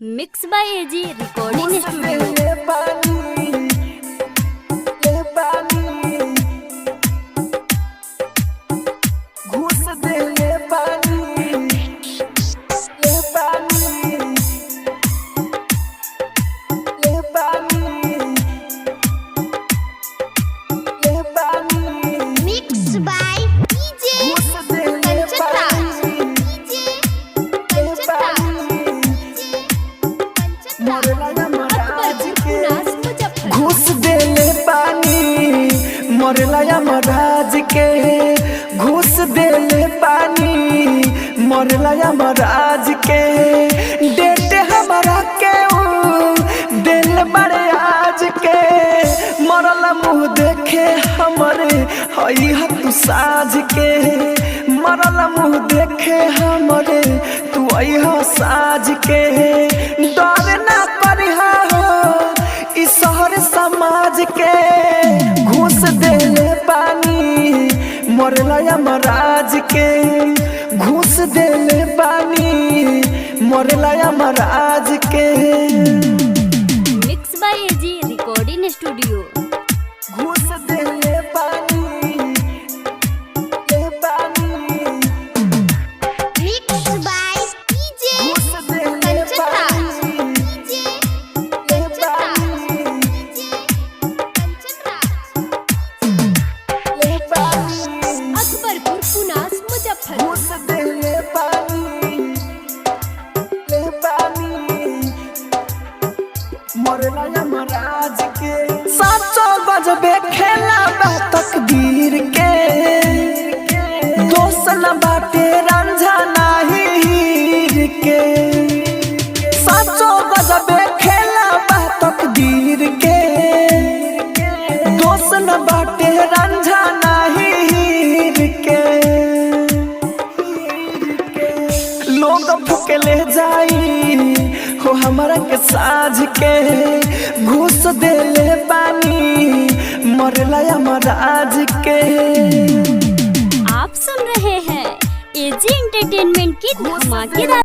Mix by AG recording studio. घूस देले पानी मरला यमराज के, घूस देले पानी मरला यमराज के। डेट हमारा के दिल बड़े आज के, मरल मुँह देखे हमरे हई तू साज के। मरल मुँह देखे हमरे तू अह साज के। डर ना करिहा हो इस शहर समाज के, घूस देले पानी मरला यमराज के। घूस देले पानी मरला यमराज के। Mix by AG recording studio. घूस देले पानी मरला यमराज के। साचो गजबे खेला बा तकदीर के, दोस्त न बाटे रंझा नाही हीर के। साचो गजबे खेला बा तकदीर के, दोस्त न बाटे रंझा नाही हीर के। लोग फुकले जाई हो हमारा के साज के, घूस देले पानी मरला यमराज के। आप सुन रहे हैं एजी एंटरटेनमेंट की धमाकेदार